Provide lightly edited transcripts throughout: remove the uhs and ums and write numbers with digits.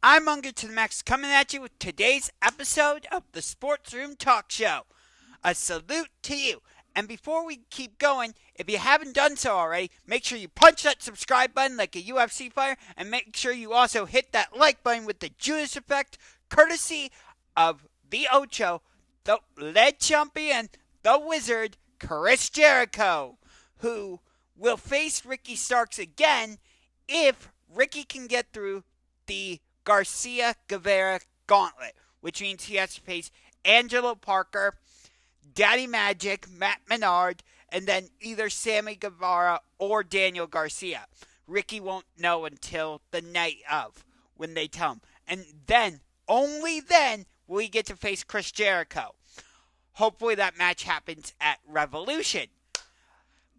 I'm Unger to the Max coming at you with today's episode of the Sports Room Talk Show. A salute to you. And before we keep going, if you haven't done so already, make sure you punch that subscribe button like a UFC fighter, and make sure you also hit that like button with the Judas effect, courtesy of the Ocho, the lead champion, the wizard, Chris Jericho, who will face Ricky Starks again if Ricky can get through the Garcia Guevara gauntlet, which means he has to face Angelo Parker, Daddy Magic, Matt Menard, and then either Sammy Guevara or Daniel Garcia. Ricky won't know until the night of when they tell him. And then, only then, will he get to face Chris Jericho. Hopefully that match happens at Revolution.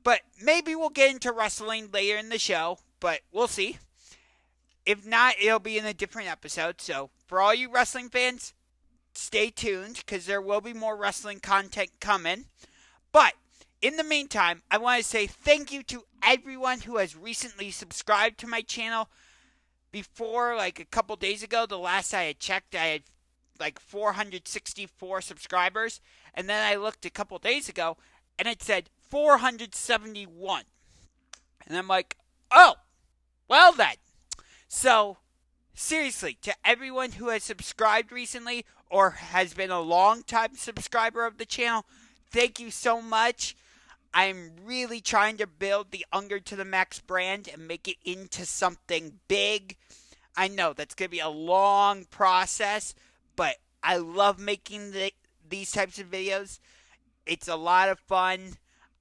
But maybe we'll get into wrestling later in the show, but we'll see. If not, it'll be in a different episode. So, for all you wrestling fans, stay tuned, because there will be more wrestling content coming. But, in the meantime, I want to say thank you to everyone who has recently subscribed to my channel. Before, like a couple days ago, the last I had checked, I had like 464 subscribers. And then I looked a couple days ago, and it said 471. And I'm like, oh, well then. So, seriously, to everyone who has subscribed recently or has been a long-time subscriber of the channel, thank you so much. I'm really trying to build the Unger to the Max brand and make it into something big. I know that's going to be a long process, but I love making these types of videos. It's a lot of fun.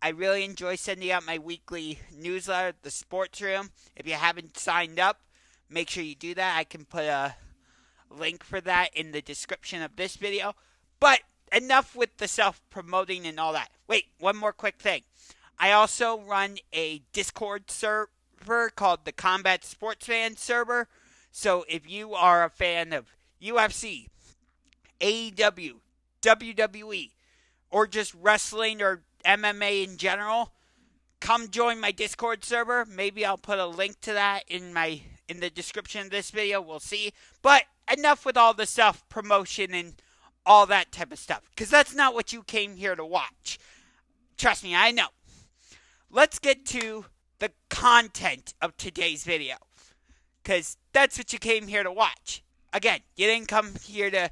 I really enjoy sending out my weekly newsletter, The Sports Room. If you haven't signed up, make sure you do that. I can put a link for that in the description of this video. But enough with the self-promoting and all that. Wait, one more quick thing. I also run a Discord server called the Combat Sports Fan server. So if you are a fan of UFC, AEW, WWE, or just wrestling or MMA in general, come join my Discord server. Maybe I'll put a link to that in the description of this video. We'll see. But enough with all the self-promotion and all that type of stuff, because that's not what you came here to watch. Trust me, I know. Let's get to the content of today's video, because that's what you came here to watch. Again, you didn't come here to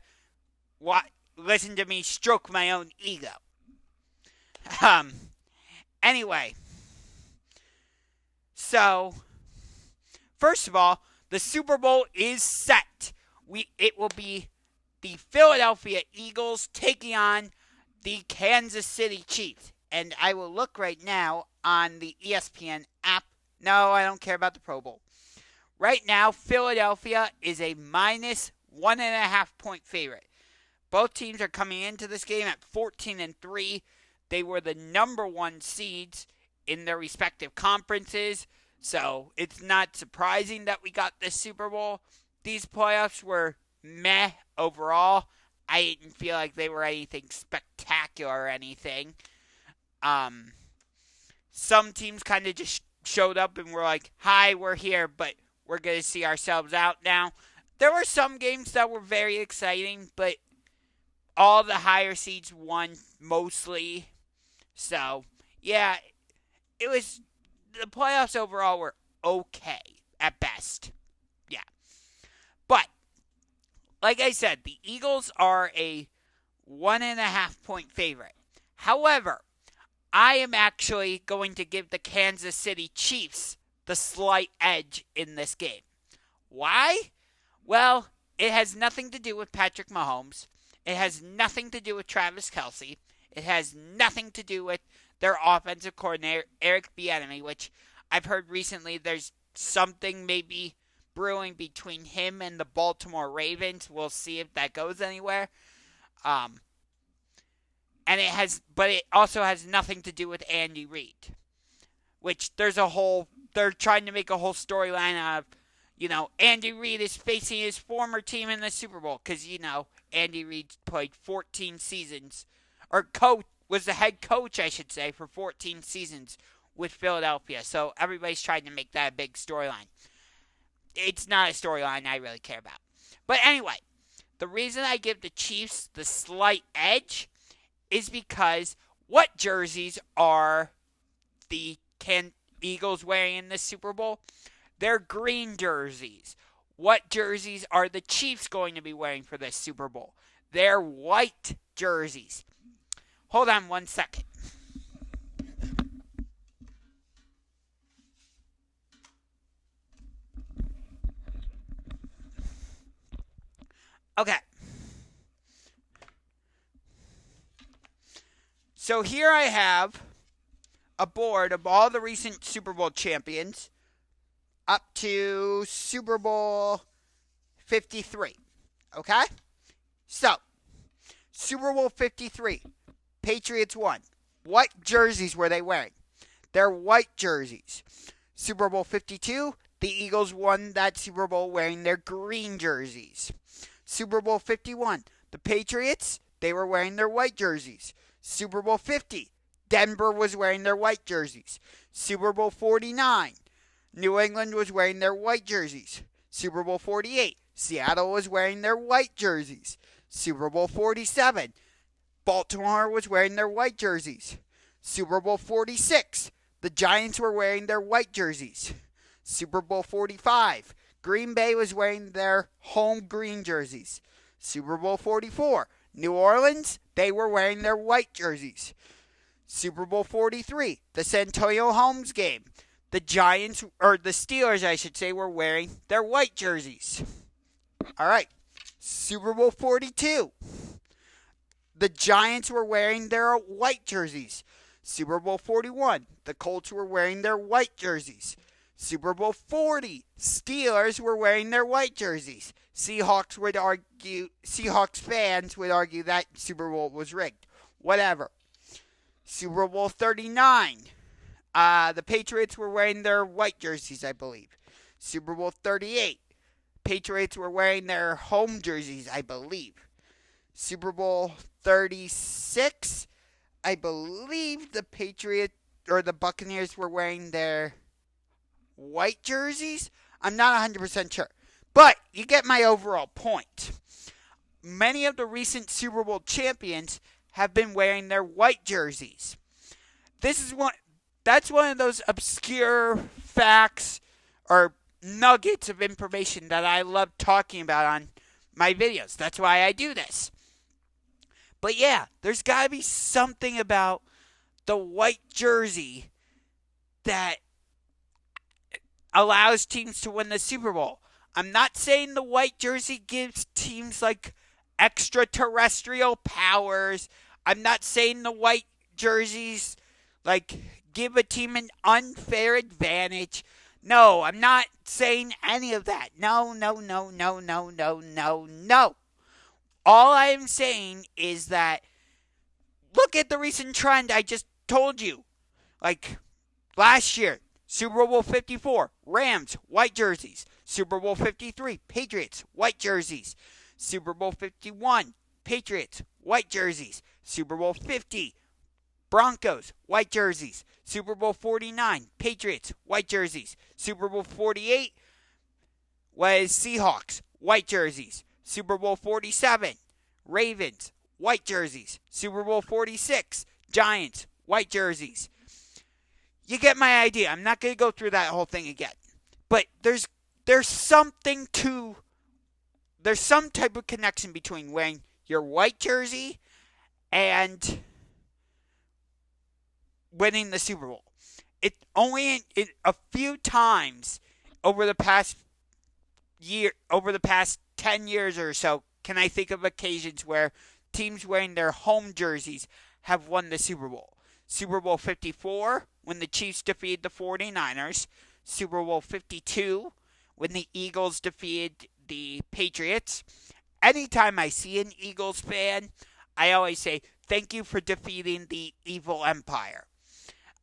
listen to me stroke my own ego. Anyway, so first of all, the Super Bowl is set. It will be the Philadelphia Eagles taking on the Kansas City Chiefs. And I will look right now on the ESPN app. No, I don't care about the Pro Bowl. Right now, Philadelphia is a minus 1.5 point favorite. Both teams are coming into this game at 14-3. They were the number one seeds in their respective conferences. So it's not surprising that we got this Super Bowl. These playoffs were meh overall. I didn't feel like they were anything spectacular or anything. Some teams kind of just showed up and were like, hi, we're here, but we're going to see ourselves out now. There were some games that were very exciting, but all the higher seeds won mostly. So, yeah, the playoffs overall were okay at best. Yeah. But, like I said, the Eagles are a 1.5 point favorite. However, I am actually going to give the Kansas City Chiefs the slight edge in this game. Why? Well, it has nothing to do with Patrick Mahomes. It has nothing to do with Travis Kelce. It has nothing to do with their offensive coordinator, Eric Bieniemy, which I've heard recently there's something maybe brewing between him and the Baltimore Ravens. We'll see if that goes anywhere. But it also has nothing to do with Andy Reid, which they're trying to make a whole storyline out of, Andy Reid is facing his former team in the Super Bowl, because, Andy Reid played 14 seasons, or was the head coach, I should say, for 14 seasons with Philadelphia. So everybody's trying to make that a big storyline. It's not a storyline I really care about. But anyway, the reason I give the Chiefs the slight edge is because what jerseys are the Eagles wearing in the Super Bowl? They're green jerseys. What jerseys are the Chiefs going to be wearing for this Super Bowl? They're white jerseys. Hold on 1 second. Okay. So here I have a board of all the recent Super Bowl champions up to Super Bowl 53. Okay? So, Super Bowl 53, Patriots won. What jerseys were they wearing? They're white jerseys. Super Bowl 52, the Eagles won that Super Bowl wearing their green jerseys. Super Bowl 51, the Patriots, they were wearing their white jerseys. Super Bowl 50, Denver was wearing their white jerseys. Super Bowl 49, New England was wearing their white jerseys. Super Bowl 48, Seattle was wearing their white jerseys. Super Bowl 47, Baltimore was wearing their white jerseys. Super Bowl 46, the Giants were wearing their white jerseys. Super Bowl 45, Green Bay was wearing their home green jerseys. Super Bowl 44, New Orleans, they were wearing their white jerseys. Super Bowl 43, the San Antonio Holmes game. The Giants, or the Steelers, I should say, were wearing their white jerseys. All right. Super Bowl 42, the Giants were wearing their white jerseys. Super Bowl 41, the Colts were wearing their white jerseys. Super Bowl 40, Steelers were wearing their white jerseys. Seahawks fans would argue that Super Bowl was rigged. Whatever. Super Bowl 39, the Patriots were wearing their white jerseys, I believe. Super Bowl 38, Patriots were wearing their home jerseys, I believe. Super Bowl 36, I believe the Patriots or the Buccaneers were wearing their white jerseys. I'm not 100% sure. But you get my overall point. Many of the recent Super Bowl champions have been wearing their white jerseys. That's one of those obscure facts or nuggets of information that I love talking about on my videos. That's why I do this. But yeah, there's got to be something about the white jersey that allows teams to win the Super Bowl. I'm not saying the white jersey gives teams like extraterrestrial powers. I'm not saying the white jerseys like give a team an unfair advantage. No, I'm not saying any of that. No. All I am saying is that look at the recent trend I just told you. Like last year, Super Bowl 54, Rams, white jerseys. Super Bowl 53, Patriots, white jerseys. Super Bowl 51, Patriots, white jerseys. Super Bowl 50, Broncos, white jerseys. Super Bowl 49, Patriots, white jerseys. Super Bowl 48 was Seahawks, white jerseys. Super Bowl 47, Ravens, white jerseys. Super Bowl 46, Giants, white jerseys. You get my idea. I'm not going to go through that whole thing again. But there's some type of connection between wearing your white jersey and winning the Super Bowl. It only in a few times over the past 10 years or so can I think of occasions where teams wearing their home jerseys have won the Super Bowl. Super Bowl 54 when the Chiefs defeated the 49ers. Super Bowl 52 when the Eagles defeated the Patriots. Anytime I see an Eagles fan, I always say, thank you for defeating the evil empire.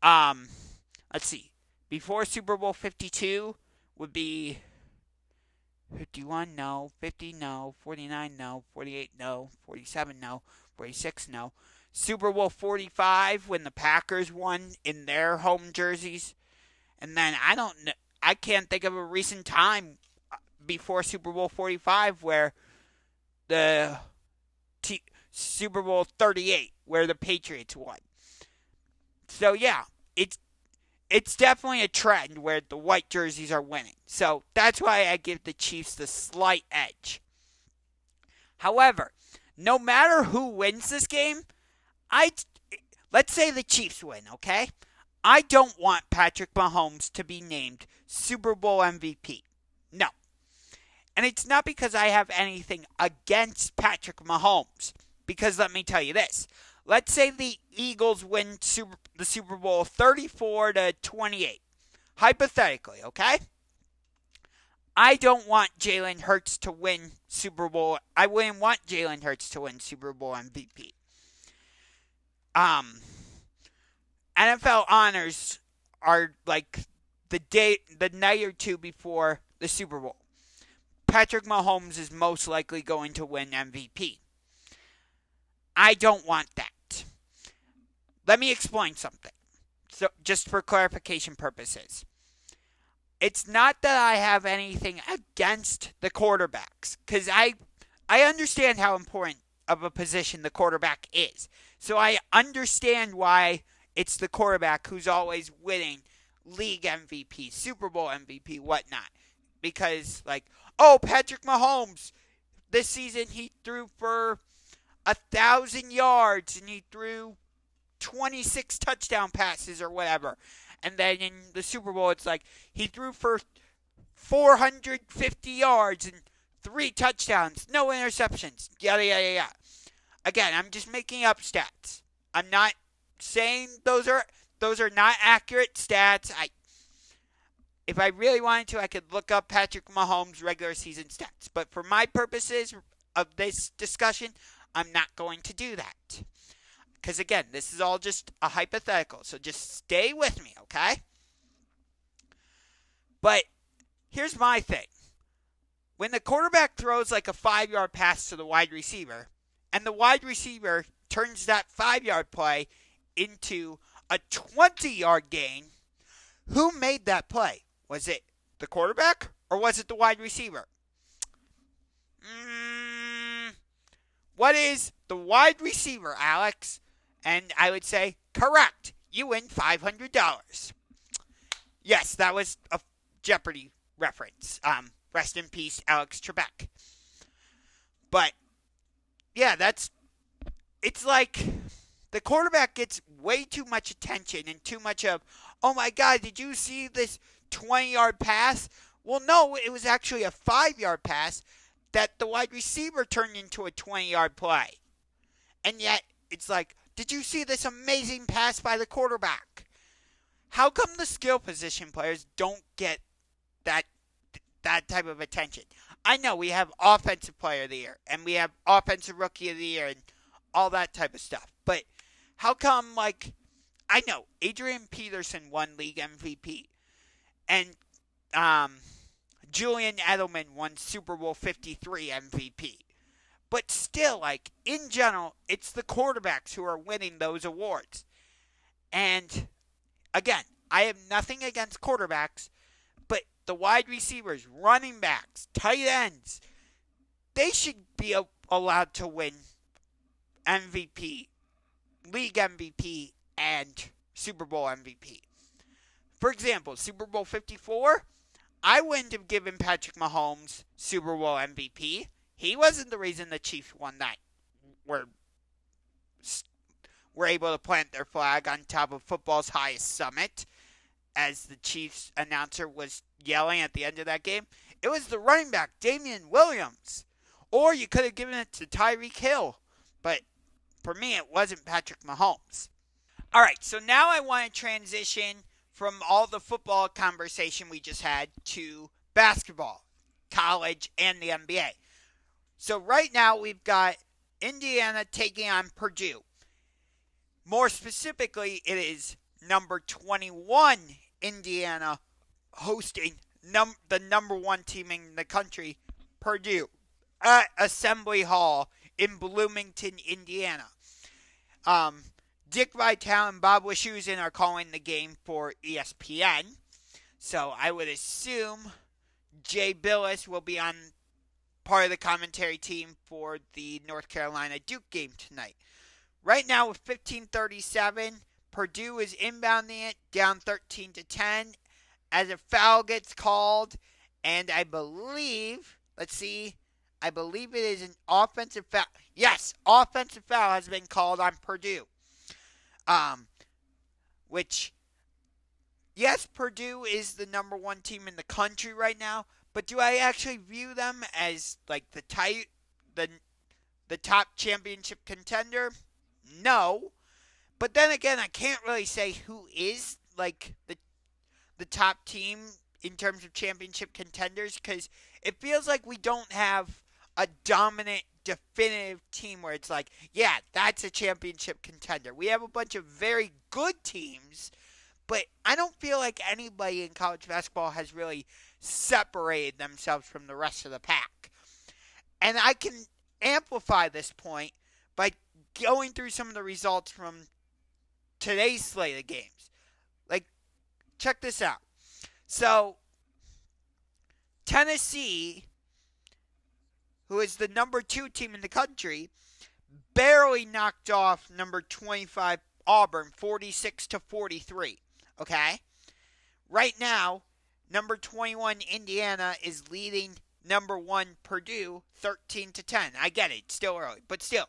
Let's see. Before Super Bowl 52 would be 51, no. 50, no. 49, no. 48, no. 47, no. 46, no. Super Bowl 45 when the Packers won in their home jerseys. And then I can't think of a recent time before Super Bowl 45 where the Super Bowl 38 where the Patriots won. So yeah, it's definitely a trend where the white jerseys are winning. So that's why I give the Chiefs the slight edge. However, no matter who wins this game, let's say the Chiefs win, okay? I don't want Patrick Mahomes to be named Super Bowl MVP. No. And it's not because I have anything against Patrick Mahomes. Because let me tell you this. Let's say the Eagles win the Super Bowl 34-28. Hypothetically, okay? I don't want Jalen Hurts to win Super Bowl. I wouldn't want Jalen Hurts to win Super Bowl MVP. NFL honors are like the night or two before the Super Bowl. Patrick Mahomes is most likely going to win MVP. I don't want that. Let me explain something. So, just for clarification purposes. It's not that I have anything against the quarterbacks, because I understand how important of a position the quarterback is. So I understand why it's the quarterback who's always winning league MVP, Super Bowl MVP, whatnot. Because, Patrick Mahomes, this season he threw for 1,000 yards and he threw 26 touchdown passes or whatever. And then in the Super Bowl, it's like he threw for 450 yards and 3 touchdowns, no interceptions, yada, yada, yada. Again, I'm just making up stats. I'm not saying those are not accurate stats. If I really wanted to, I could look up Patrick Mahomes' regular season stats. But for my purposes of this discussion, I'm not going to do that. Because again, this is all just a hypothetical. So just stay with me, okay? But here's my thing. When the quarterback throws like a 5-yard pass to the wide receiver, and the wide receiver turns that 5-yard play into a 20-yard gain, who made that play? Was it the quarterback or was it the wide receiver? What is the wide receiver, Alex? And I would say, correct. You win $500. Yes, that was a Jeopardy reference. Rest in peace, Alex Trebek. But, yeah, it's like the quarterback gets way too much attention and too much of, oh my God, did you see this 20-yard pass? Well, no, it was actually a 5-yard pass that the wide receiver turned into a 20-yard play. And yet, it's like, did you see this amazing pass by the quarterback? How come the skill position players don't get that type of attention? I know we have Offensive Player of the Year, and we have Offensive Rookie of the Year, and all that type of stuff. But how come, I know Adrian Peterson won league MVP, and Julian Edelman won Super Bowl 53 MVP. But still, in general, it's the quarterbacks who are winning those awards. And, again, I have nothing against quarterbacks, but the wide receivers, running backs, tight ends, they should be allowed to win MVP, league MVP, and Super Bowl MVP. For example, Super Bowl 54, I wouldn't have given Patrick Mahomes Super Bowl MVP. He wasn't the reason the Chiefs won that. Were able to plant their flag on top of football's highest summit, as the Chiefs announcer was yelling at the end of that game. It was the running back, Damian Williams. Or you could have given it to Tyreek Hill. But for me, it wasn't Patrick Mahomes. All right, so now I want to transition from all the football conversation we just had to basketball, college, and the NBA. So right now we've got Indiana taking on Purdue. More specifically, it is number 21 Indiana hosting the number 1 team in the country, Purdue, at Assembly Hall in Bloomington, Indiana. Dick Vitale and Bob Wischusen are calling the game for ESPN. So I would assume Jay Billis will be on part of the commentary team for the North Carolina Duke game tonight. Right now with 15:37, Purdue is inbounding it down 13-10 as a foul gets called, and I believe it is an offensive foul. Yes, offensive foul has been called on Purdue. Which, yes, Purdue is the number one team in the country right now, but do I actually view them as like the top championship contender? No. But then again, I can't really say who is like the top team in terms of championship contenders, because it feels like we don't have a dominant, definitive team where it's like, yeah, that's a championship contender. We have a bunch of very good teams, but I don't feel like anybody in college basketball has really separated themselves from the rest of the pack. And I can amplify this point by going through some of the results from today's slate of games. Like, check this out. So, Tennessee, who is the number 2 team in the country, barely knocked off number 25 Auburn 46-43. Okay? Right now, number 21 Indiana is leading number 1 Purdue 13-10. I get it, it's still early, but still.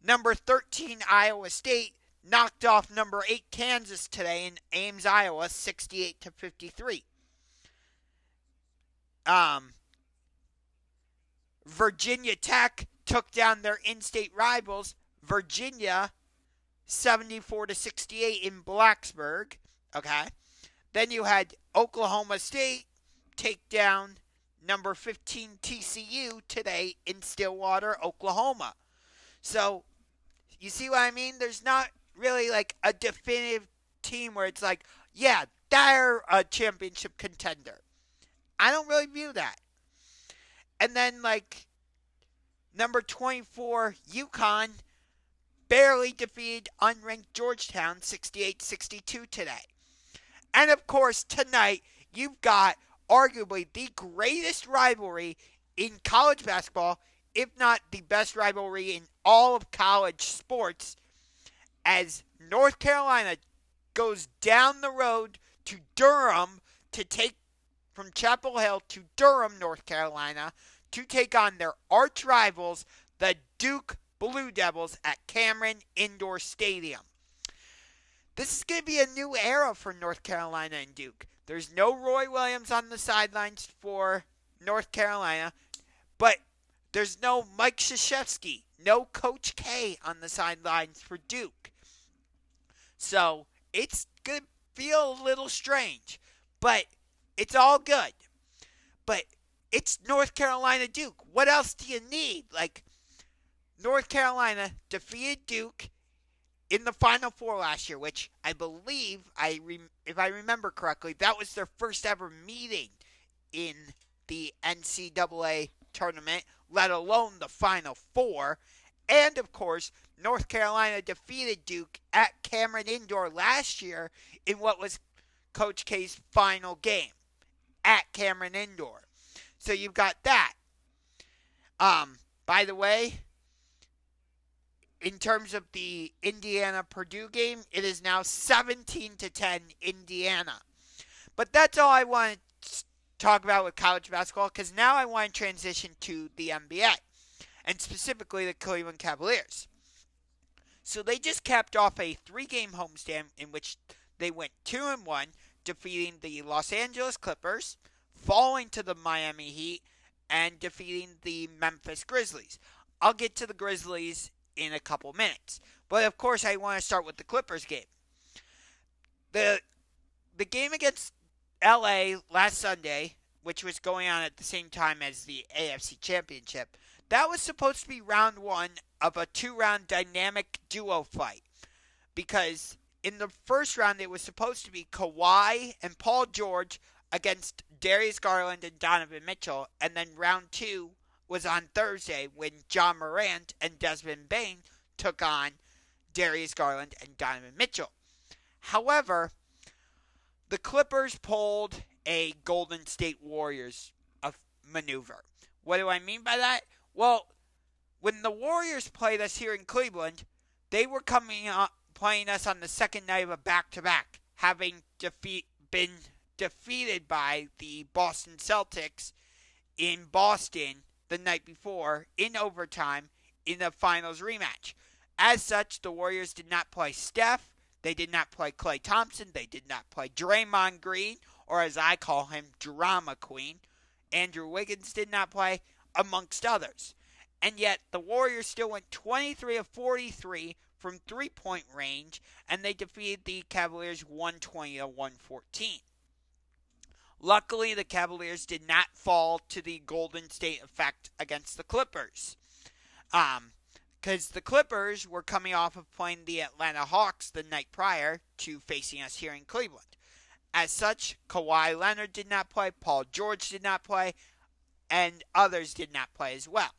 Number 13 Iowa State knocked off number 8 Kansas today in Ames, Iowa 68-53. Virginia Tech took down their in-state rivals, Virginia 74-68 in Blacksburg. Okay. Then you had Oklahoma State take down number 15 TCU today in Stillwater, Oklahoma. So, you see what I mean? There's not really like a definitive team where it's like, yeah, they're a championship contender. I don't really view that. And then like number 24 UConn barely defeated unranked Georgetown 68-62 today. And of course tonight you've got arguably the greatest rivalry in college basketball, if not the best rivalry in all of college sports, as North Carolina goes down the road to Durham to take from Chapel Hill to Durham, North Carolina, to take on their arch rivals, the Duke Blue Devils, at Cameron Indoor Stadium. This is going to be a new era for North Carolina and Duke. There's no Roy Williams on the sidelines for North Carolina, but there's no Mike Krzyzewski, no Coach K on the sidelines for Duke. So it's going to feel a little strange, but it's all good. But it's North Carolina Duke. What else do you need? Like, North Carolina defeated Duke in the Final Four last year, which I believe, if I remember correctly, that was their first ever meeting in the NCAA tournament, let alone the Final Four. And, of course, North Carolina defeated Duke at Cameron Indoor last year in what was Coach K's final game at Cameron Indoor. So you've got that. By the way, in terms of the Indiana-Purdue game, it is now 17-10 Indiana. But that's all I want to talk about with college basketball, because now I want to transition to the NBA, and specifically the Cleveland Cavaliers. So they just capped off a 3-game homestand in which they went 2-1, defeating the Los Angeles Clippers, falling to the Miami Heat, and defeating the Memphis Grizzlies. I'll get to the Grizzlies in a couple minutes. But of course I want to start with the Clippers game. The game against LA last Sunday, which was going on at the same time as the AFC Championship, that was supposed to be round 1 of a 2-round dynamic duo fight. Because in the first round it was supposed to be Kawhi and Paul George against Darius Garland and Donovan Mitchell, and then round 2 was on Thursday when John Morant and Desmond Bain took on Darius Garland and Donovan Mitchell. However, the Clippers pulled a Golden State Warriors maneuver. What do I mean by that? Well, when the Warriors played us here in Cleveland, they were coming up playing us on the second night of a back-to-back, having been defeated by the Boston Celtics in Boston the night before in overtime in the finals rematch. As such, the Warriors did not play Steph, they did not play Klay Thompson, they did not play Draymond Green, or as I call him, Drama Queen. Andrew Wiggins did not play, amongst others. And yet, the Warriors still went 23 of 43 from three-point range, and they defeated the Cavaliers 120 to 114. Luckily, the Cavaliers did not fall to the Golden State effect against the Clippers. Because the Clippers were coming off of playing the Atlanta Hawks the night prior to facing us here in Cleveland. As such, Kawhi Leonard did not play, Paul George did not play, and others did not play as well.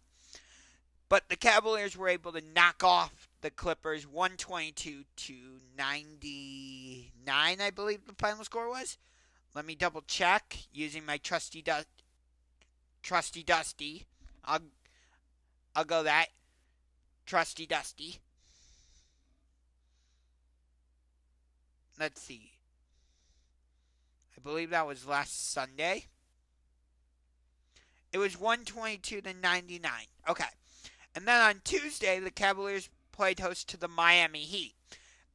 But the Cavaliers were able to knock off the Clippers 122 to 99, I believe the final score was. Let me double check using my trusty Dusty. I'll go that. Trusty Dusty. Let's see. I believe that was last Sunday. It was 122 to 99. Okay. And then on Tuesday, the Cavaliers played host to the Miami Heat.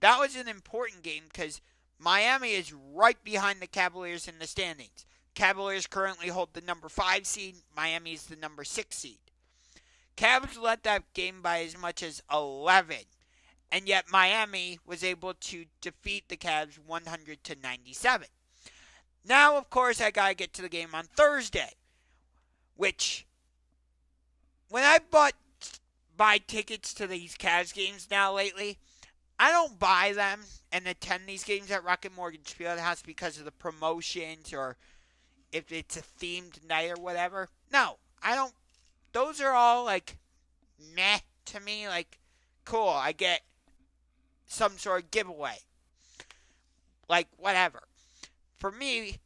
That was an important game because Miami is right behind the Cavaliers in the standings. Cavaliers currently hold the number 5 seed. Miami is the number 6 seed. Cavs led that game by as much as 11. And yet Miami was able to defeat the Cavs 100 to 97. Now, of course, I got to get to the game on Thursday. Which, when I buy tickets to these Cavs games now lately, I don't buy them and attend these games at Rocket Mortgage Fieldhouse because of the promotions or if it's a themed night or whatever. No, I don't. Those are all like meh to me. Like, cool, I get some sort of giveaway. Like, whatever. For me,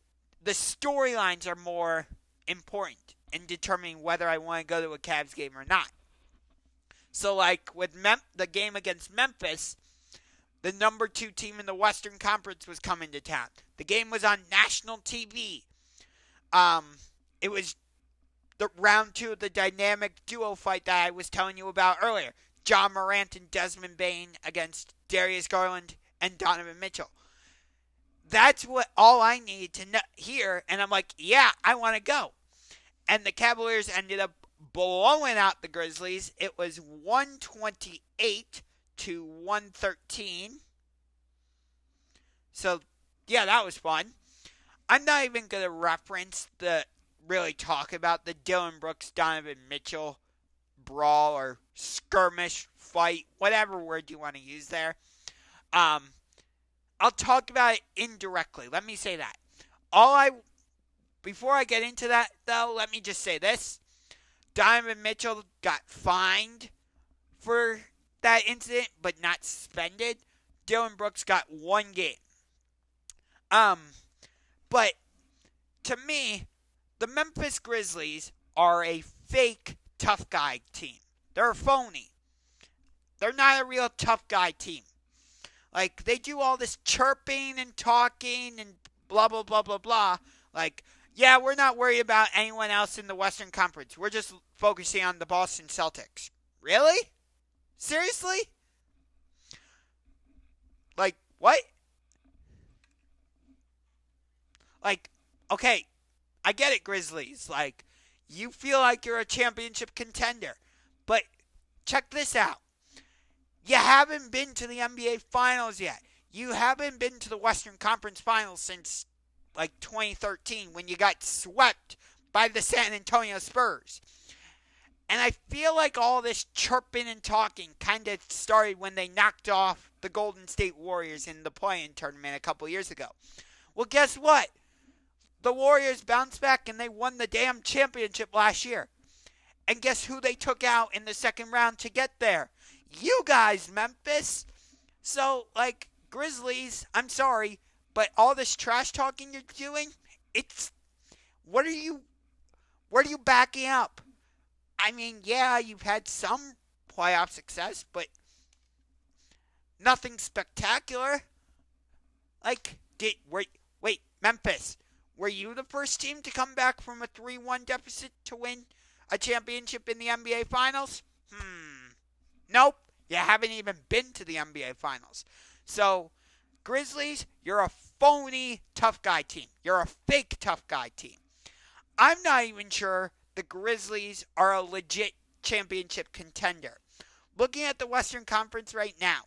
the storylines are more important in determining whether I want to go to a Cavs game or not. So, like, with the game against Memphis, the number 2 team in the Western Conference was coming to town. The game was on national TV. It was the round 2 of the dynamic duo fight that I was telling you about earlier. John Morant and Desmond Bane against Darius Garland and Donovan Mitchell. That's all I needed to hear, and I'm like, yeah, I want to go. And the Cavaliers ended up blowing out the Grizzlies. It was 128 to 113. So, yeah, that was fun. I'm not even going to really talk about the Dillon Brooks, Donovan Mitchell brawl or skirmish fight, whatever word you want to use there. I'll talk about it indirectly. Let me say that. Before I get into that, though, let me just say this. Donovan Mitchell got fined for that incident, but not suspended. Dillon Brooks got 1 game. But to me, the Memphis Grizzlies are a fake tough guy team. They're a phony. They're not a real tough guy team. Like, they do all this chirping and talking and blah, blah, blah, blah, blah. Like, yeah, we're not worried about anyone else in the Western Conference. We're just focusing on the Boston Celtics. Really? Seriously? Like, what? Like, okay, I get it, Grizzlies. Like, you feel like you're a championship contender. But check this out. You haven't been to the NBA Finals yet. You haven't been to the Western Conference Finals since, like, 2013 when you got swept by the San Antonio Spurs. And I feel like all this chirping and talking kind of started when they knocked off the Golden State Warriors in the play-in tournament a couple years ago. Well, guess what? The Warriors bounced back and they won the damn championship last year. And guess who they took out in the second round to get there? You guys, Memphis. So, like, Grizzlies, I'm sorry, but all this trash talking you're doing, It's what are you backing up? I mean, yeah, you've had some playoff success, but nothing spectacular. Like, wait, Memphis, were you the first team to come back from a 3-1 deficit to win a championship in the NBA Finals? Nope. You haven't even been to the NBA Finals. So, Grizzlies, you're a phony tough guy team. You're a fake tough guy team. I'm not even sure the Grizzlies are a legit championship contender. Looking at the Western Conference right now,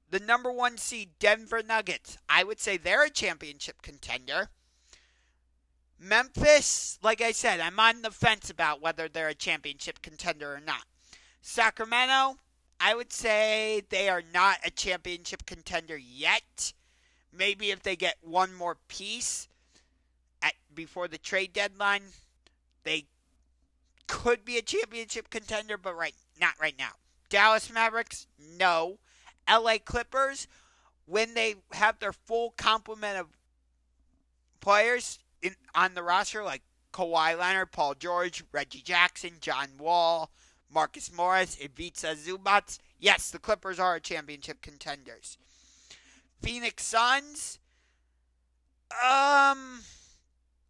the number 1 seed Denver Nuggets, I would say they're a championship contender. Memphis, like I said, I'm on the fence about whether they're a championship contender or not. Sacramento, I would say they are not a championship contender yet. Maybe if they get one more piece before the trade deadline, they could be a championship contender, but not right now. Dallas Mavericks, no. LA Clippers, when they have their full complement of players on the roster, like Kawhi Leonard, Paul George, Reggie Jackson, John Wall, Marcus Morris, Ivica Zubac, yes, the Clippers are championship contenders. Phoenix Suns, yeah,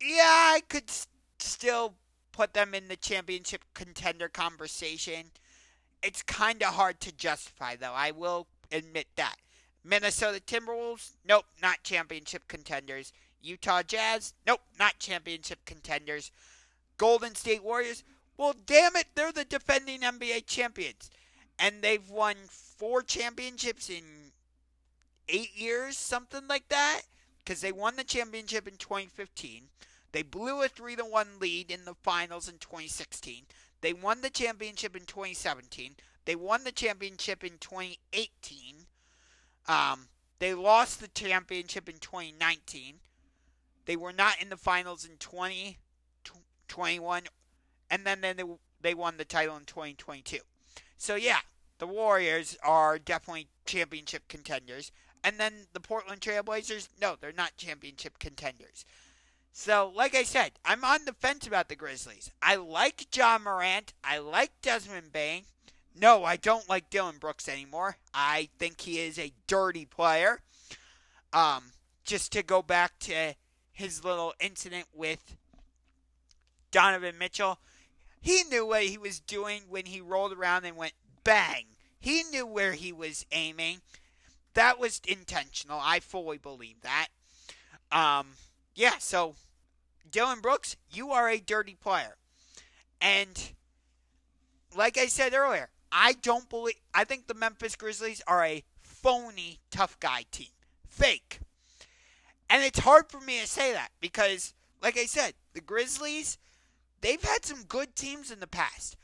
I could still put them in the championship contender conversation. It's kind of hard to justify, though. I will admit that. Minnesota Timberwolves, nope, not championship contenders. Utah Jazz, nope, not championship contenders. Golden State Warriors, well, damn it, they're the defending NBA champions. And they've won 4 championships in 8 years, something like that. Because they won the championship in 2015. They blew a 3-1 lead in the finals in 2016. They won the championship in 2017. They won the championship in 2018. They lost the championship in 2019. They were not in the finals in 2021. And then they won the title in 2022. So, yeah, the Warriors are definitely championship contenders. And then the Portland Trail Blazers, no, they're not championship contenders. So, like I said, I'm on the fence about the Grizzlies. I like John Morant. I like Desmond Bane. No, I don't like Dylan Brooks anymore. I think he is a dirty player. Just to go back to his little incident with Donovan Mitchell, he knew what he was doing when he rolled around and went bang. He knew where he was aiming. That was intentional. I fully believe that. Yeah, so Dylan Brooks, you are a dirty player. And like I said earlier, I think the Memphis Grizzlies are a phony tough guy team. Fake. And it's hard for me to say that because, like I said, the Grizzlies, they've had some good teams in the past.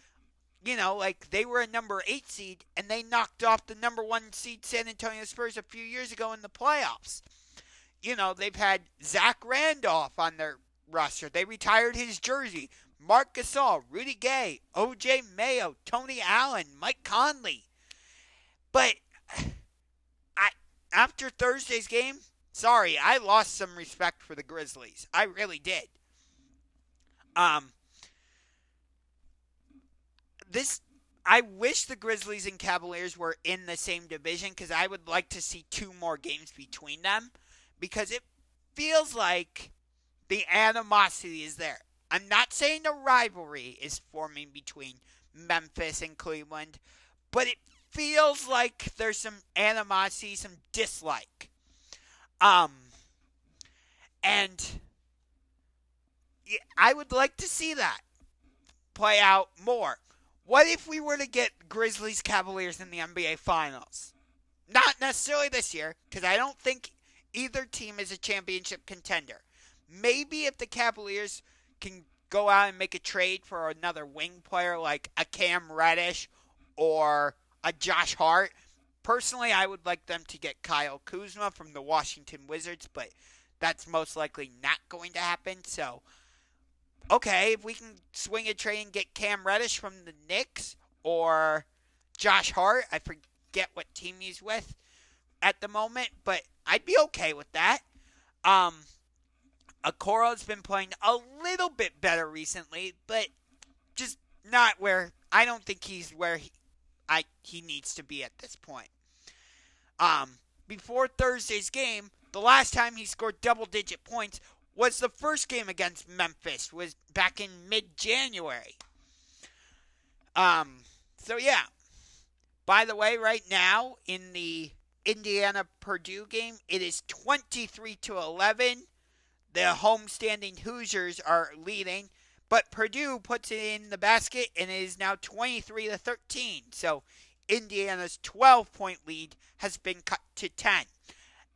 You know, like they were a number 8 seed and they knocked off the number 1 seed San Antonio Spurs a few years ago in the playoffs. You know, they've had Zach Randolph on their roster. They retired his jersey. Marc Gasol, Rudy Gay, O.J. Mayo, Tony Allen, Mike Conley. But after Thursday's game, sorry, I lost some respect for the Grizzlies. I really did. I wish the Grizzlies and Cavaliers were in the same division because I would like to see 2 more games between them because it feels like the animosity is there. I'm not saying a rivalry is forming between Memphis and Cleveland, but it feels like there's some animosity, some dislike. And I would like to see that play out more. What if we were to get Grizzlies Cavaliers in the NBA Finals? Not necessarily this year, because I don't think either team is a championship contender. Maybe if the Cavaliers can go out and make a trade for another wing player like a Cam Reddish or a Josh Hart. Personally, I would like them to get Kyle Kuzma from the Washington Wizards, but that's most likely not going to happen. So, okay, if we can swing a trade and get Cam Reddish from the Knicks or Josh Hart, I forget what team he's with at the moment, but I'd be okay with that. Okoro's been playing a little bit better recently, but just not where I don't think he's where he needs to be at this point. Before Thursday's game, the last time he scored double-digit points was the first game against Memphis, was back in mid-January. So yeah. By the way, right now in the Indiana-Purdue game, it is 23-11. The homestanding Hoosiers are leading, but Purdue puts it in the basket and it is now 23-13. So Indiana's 12-point lead has been cut to 10.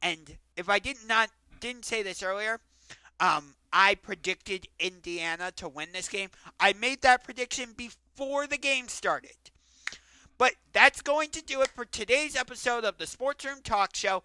And if I didn't say this earlier, I predicted Indiana to win this game. I made that prediction before the game started. But that's going to do it for today's episode of the Sports Room Talk Show.